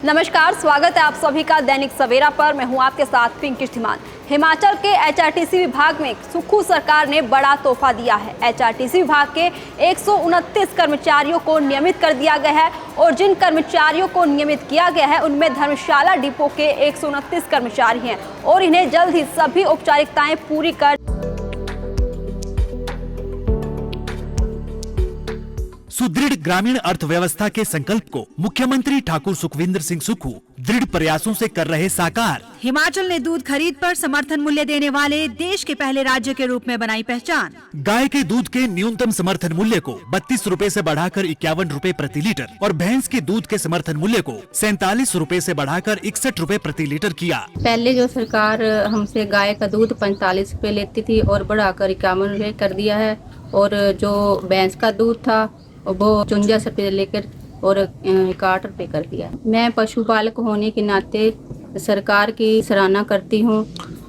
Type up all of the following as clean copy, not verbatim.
नमस्कार, स्वागत है आप सभी का दैनिक सवेरा पर। मैं हूं आपके साथ पिंकी कीर्तिमान। हिमाचल के एचआरटीसी विभाग में सुक्खू सरकार ने बड़ा तोहफा दिया है। एचआरटीसी विभाग के 129 कर्मचारियों को नियमित कर दिया गया है और जिन कर्मचारियों को नियमित किया गया है उनमें धर्मशाला डिपो के 129 कर्मचारी हैं और इन्हें जल्द ही सभी औपचारिकताएं पूरी कर सुदृढ़ ग्रामीण अर्थव्यवस्था के संकल्प को मुख्यमंत्री ठाकुर सुखविंदर सिंह सुक्खू दृढ़ प्रयासों से कर रहे साकार। हिमाचल ने दूध खरीद पर समर्थन मूल्य देने वाले देश के पहले राज्य के रूप में बनाई पहचान। गाय के दूध के न्यूनतम समर्थन मूल्य को 32 रुपए से बढ़ाकर 51 रुपए प्रति लीटर और भैंस के दूध के समर्थन मूल्य को 47 रुपए से बढ़ाकर 61 रुपए प्रति लीटर किया। पहले जो सरकार हमसे गाय का दूध 45 रुपए लेती थी और बढ़ाकर 51 रुपए कर दिया है और जो भैंस का दूध था वो 54 रुपए लेकर और 61 रुपए कर दिया। मैं पशुपालक होने के नाते सरकार की सराहना करती हूँ,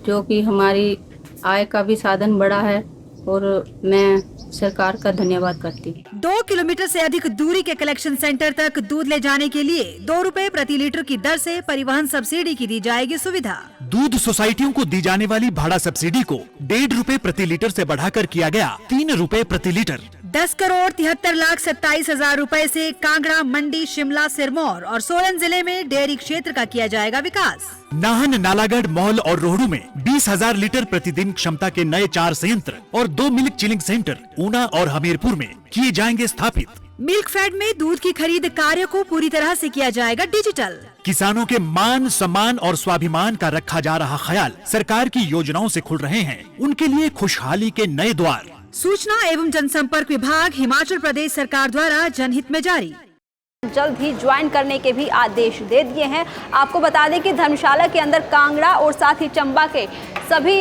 जो कि हमारी आय का भी साधन बढ़ा है और मैं सरकार का धन्यवाद करती हूँ। 2 किलोमीटर से अधिक दूरी के कलेक्शन सेंटर तक दूध ले जाने के लिए 2 रुपए प्रति लीटर की दर से परिवहन सब्सिडी की दी जाएगी सुविधा। दूध सोसाइटियों को दी जाने वाली भाड़ा सब्सिडी को 1.5 रुपए प्रति लीटर से बढ़ाकर किया गया 3 रुपए प्रति लीटर। 10 करोड़ 73,27,000 रुपए से कांगड़ा, मंडी, शिमला, सिरमौर और सोलन जिले में डेयरी क्षेत्र का किया जाएगा विकास। नाहन, नालागढ़, मौल और रोहडू में 20,000 लीटर प्रतिदिन क्षमता के नए 4 संयंत्र और 2 मिल्क चिलिंग सेंटर ऊना और हमीरपुर में किए जाएंगे स्थापित। मिल्क फेड में दूध की खरीद कार्य को पूरी तरह से किया जाएगा डिजिटल। किसानों के मान, सम्मान और स्वाभिमान का रखा जा रहा ख्याल सरकार की योजनाओं से खुल रहे हैं। उनके लिए खुशहाली के नए द्वार। सूचना एवं जनसंपर्क विभाग हिमाचल प्रदेश सरकार द्वारा जनहित में जारी। जल्द ही ज्वाइन करने के भी आदेश दे दिए हैं। आपको बता दें कि धर्मशाला के अंदर कांगड़ा और साथ ही चंबा के सभी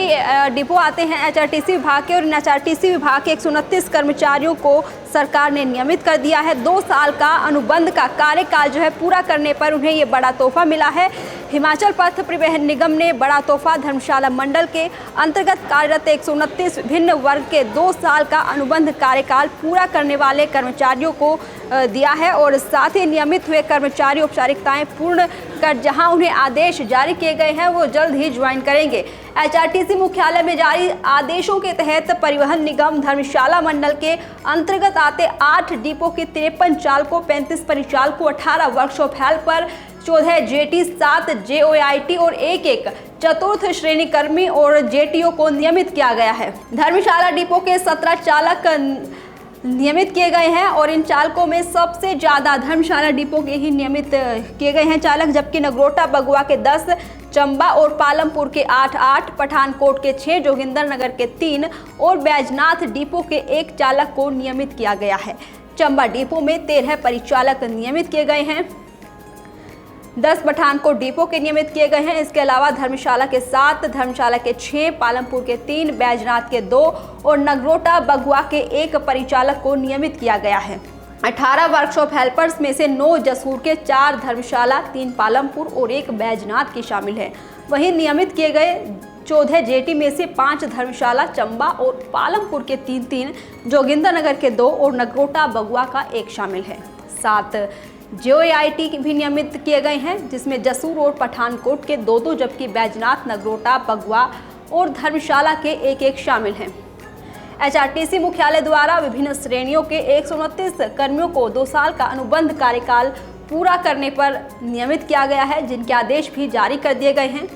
डिपो आते हैं एचआरटीसी विभाग के और इन एचआरटीसी विभाग के 129 कर्मचारियों को सरकार ने नियमित कर दिया है। 2 साल का अनुबंध का कार्यकाल जो है पूरा करने पर उन्हें ये बड़ा तोहफा मिला है। हिमाचल पथ परिवहन निगम ने बड़ा तोहफा धर्मशाला मंडल के अंतर्गत कार्यरत 129 विभिन्न वर्ग के 2 साल का अनुबंध कार्यकाल पूरा करने वाले कर्मचारियों को दिया है और साथ ही नियमित हुए कर्मचारी औपचारिकताएं पूर्ण कर जहां उन्हें आदेश जारी किए गए हैं वो जल्द ही ज्वाइन करेंगे। एचआरटीसी मुख्यालय में जारी आदेशों के तहत परिवहन निगम धर्मशाला मंडल के अंतर्गत आते 8 डिपो के 53 चालकों, 35 परिचालकों, 18 वर्कशॉप हेल्पर, 14 जेटी, 7 जेओआईटी और एक चतुर्थ श्रेणी कर्मी और जेटीओ को नियमित किया गया है। धर्मशाला डिपो के 17 चालक नियमित किए गए हैं और इन चालकों में सबसे ज्यादा धर्मशाला डिपो के ही नियमित किए गए हैं चालक, जबकि नगरोटा बगुआ के 10, चंबा और पालमपुर के 8, पठानकोट के 6, जोगिंदरनगर के 3 और बैजनाथ डिपो के 1 चालक को नियमित किया गया है। चंबा डिपो में 13 परिचालक नियमित किए गए हैं, 10 पठानकोट डिपो के नियमित किए गए हैं। इसके अलावा धर्मशाला के 7, धर्मशाला के 6, पालमपुर के 3, बैजनाथ के 2 और नगरोटा बगुआ के 1 परिचालक को नियमित किया गया है। 18 वर्कशॉप हेल्पर्स में से 9 जसूर के, 4 धर्मशाला, 3 पालमपुर और 1 बैजनाथ के शामिल हैं। वहीं नियमित किए गए 14 जेटी में से 5 धर्मशाला, चंबा और पालमपुर के 3, जोगिंदरनगर के 2 और नगरोटा बगुआ का 1 शामिल है। 7 जेओआईटी भी नियमित किए गए हैं, जिसमें जसूर और पठानकोट के 2, जबकि बैजनाथ, नगरोटा बगुआ और धर्मशाला के 1 शामिल हैं। एचआरटीसी मुख्यालय द्वारा विभिन्न श्रेणियों के 129 कर्मियों को 2 साल का अनुबंध कार्यकाल पूरा करने पर नियमित किया गया है, जिनके आदेश भी जारी कर दिए गए हैं।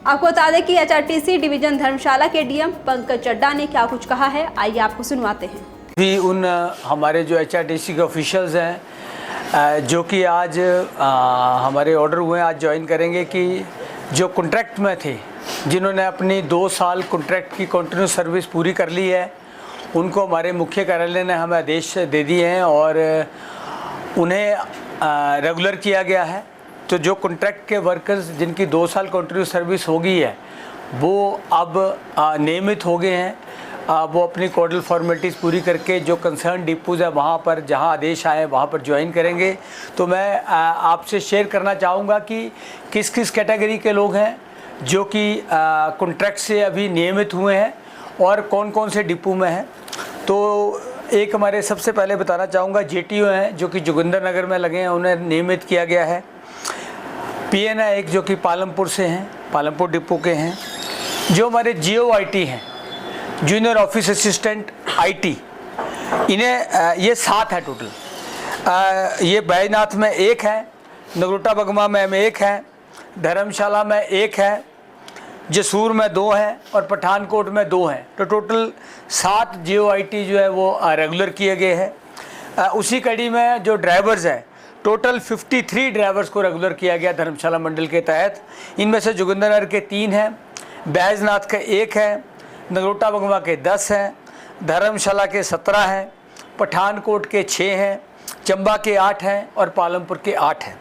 आपको बता दें कि एचआरटीसी डिवीजन धर्मशाला के डीएम पंकज चड्ढा ने क्या कुछ कहा है, आइए आपको सुनवाते हैं। भी उन हमारे जो एचआरटीसी के ऑफिशियल्स हैं जो कि आज हमारे ऑर्डर हुए हैं, आज ज्वाइन करेंगे, कि जो कॉन्ट्रैक्ट में थे, जिन्होंने अपनी 2 साल कॉन्ट्रैक्ट की कंटिन्यूस सर्विस पूरी कर ली है, उनको हमारे मुख्य कार्यालय ने हमें आदेश दे दिए हैं और उन्हें रेगुलर किया गया है। तो जो कॉन्ट्रैक्ट के वर्कर्स जिनकी 2 साल कंटिन्यूस सर्विस हो गई है वो अब नियमित हो गए हैं। वो अपनी कोडल फॉर्मेलिटीज़ पूरी करके जो कंसर्न डिपोज है वहाँ पर जहाँ आदेश आए वहाँ पर ज्वाइन करेंगे। तो मैं आपसे शेयर करना चाहूँगा कि किस किस कैटेगरी के लोग हैं जो कि कॉन्ट्रैक्ट से अभी नियमित हुए हैं और कौन कौन से डिपो में हैं। तो हमारे सबसे पहले बताना चाहूँगा जेटीओ हैं जो कि जोगिंदरनगर में लगे हैं, उन्हें नियमित किया गया है। PN है एक जो कि पालमपुर से हैं, पालमपुर डिपो के हैं। जो हमारे GOIT हैं, जूनियर ऑफिस असिस्टेंट IT, इन्हें ये 7 है टोटल। ये बैजनाथ में 1 है, नगरोटा बगमा में 1 है, धर्मशाला में 1 है, जसूर में 2 हैं और पठानकोट में 2 हैं। तो टोटल 7 GOIT जो है वो रेगुलर किए गए हैं। उसी कड़ी में जो ड्राइवर्स हैं, टोटल 53 ड्राइवर्स को रेगुलर किया गया धर्मशाला मंडल के तहत। इनमें से जोगिंद्रनगर के 3 हैं, बैजनाथ के 1 है, नगरोटा बगमा के 10 हैं, धर्मशाला के 17 हैं, पठानकोट के 6 हैं, चंबा के 8 हैं और पालमपुर के 8 हैं।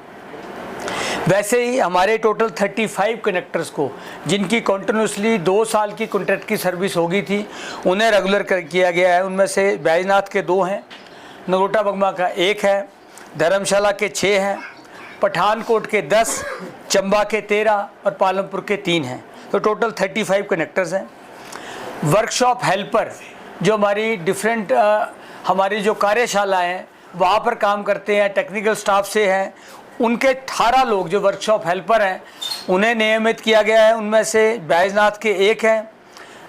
वैसे ही हमारे टोटल 35 कनेक्टर्स को जिनकी कंटिन्यूसली 2 साल की कॉन्ट्रैक्ट की सर्विस हो गई थी, उन्हें रेगुलर किया गया है। उनमें से बैजनाथ के 2 हैं, नगरोटा बगमा का 1 है, धर्मशाला के 6 हैं, पठानकोट के 10, चंबा के 13 और पालमपुर के 3 हैं। तो टोटल 35 कनेक्टर्स हैं। वर्कशॉप हेल्पर जो हमारी डिफरेंट हमारी जो कार्यशालाएँ हैं वहाँ पर काम करते हैं, टेक्निकल स्टाफ से हैं, उनके 18 लोग जो वर्कशॉप हेल्पर हैं उन्हें नियमित किया गया है। उनमें से बैजनाथ के 1 हैं,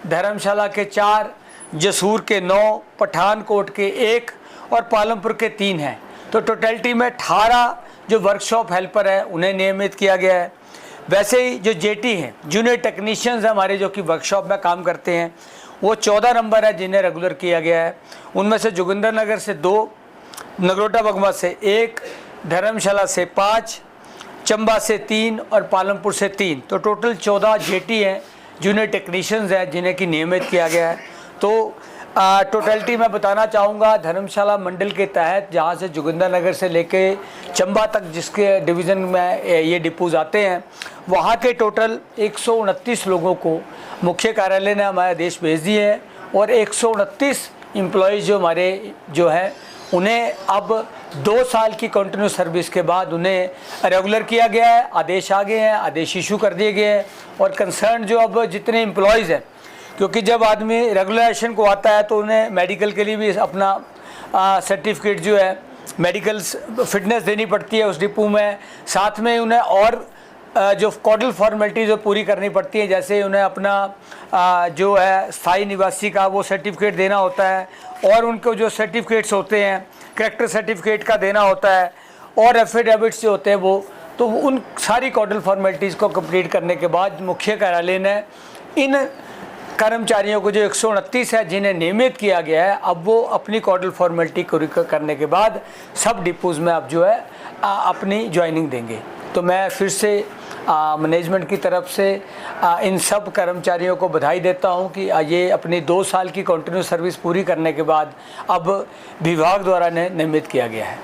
धर्मशाला के 4, जसूर के 9, पठानकोट के 1 और पालमपुर के 3 हैं। तो टोटलिटी में 18 जो वर्कशॉप हेल्पर है उन्हें नियमित किया गया है। वैसे ही जो JT हैं, जूनियर टेक्नीशियंस हैं हमारे जो कि वर्कशॉप में काम करते हैं, वो 14 नंबर है जिन्हें रेगुलर किया गया है। उनमें से जोगिंद्रनगर से 2, नगरोटा बगमा से 1, धर्मशाला से 5, चंबा से 3 और पालमपुर से 3। तो टोटल 14 JT हैं, जूनियर टेक्नीशियंस हैं जिन्हें कि नियमित किया गया है। तो टोटलिटी मैं बताना चाहूँगा धर्मशाला मंडल के तहत जहाँ से जोगिंद्रनगर से लेके चंबा तक जिसके डिवीज़न में ये डिपोज आते हैं, वहाँ के टोटल 129 लोगों को मुख्य कार्यालय ने हमारे आदेश भेज दिए हैं और 129 एम्प्लॉयज़ जो हमारे जो हैं उन्हें अब 2 साल की कंटिन्यू सर्विस के बाद उन्हें रेगुलर किया गया है। आदेश आ गए हैं, आदेश इशू कर दिए गए हैं और कंसर्न जो अब जितने एम्प्लॉयज़ हैं, क्योंकि जब आदमी रेगुलराइजेशन को आता है तो उन्हें मेडिकल के लिए भी अपना सर्टिफिकेट जो है मेडिकल फिटनेस देनी पड़ती है उस डिपो में। साथ में उन्हें और जो कॉडल फॉर्मेलिटी जो पूरी करनी पड़ती है, जैसे उन्हें अपना जो है स्थायी निवासी का वो सर्टिफिकेट देना होता है और उनको जो सर्टिफिकेट्स होते हैं कैरेक्टर सर्टिफिकेट का देना होता है और एफिडेविट्स जो होते हैं वो, तो उन सारी कॉडल फॉर्मेलिटीज़ को कंप्लीट करने के बाद मुख्य कार्यालय ने इन कर्मचारियों को जो 129 है जिन्हें नियमित किया गया है, अब वो अपनी कॉडल फॉर्मेलिटी करने के बाद सब डिपोज में अब जो है अपनी ज्वाइनिंग देंगे। तो मैं फिर से मैनेजमेंट की तरफ से इन सब कर्मचारियों को बधाई देता हूं कि ये अपनी 2 साल की कंटिन्यू सर्विस पूरी करने के बाद अब विभाग द्वारा नियमित किया गया है।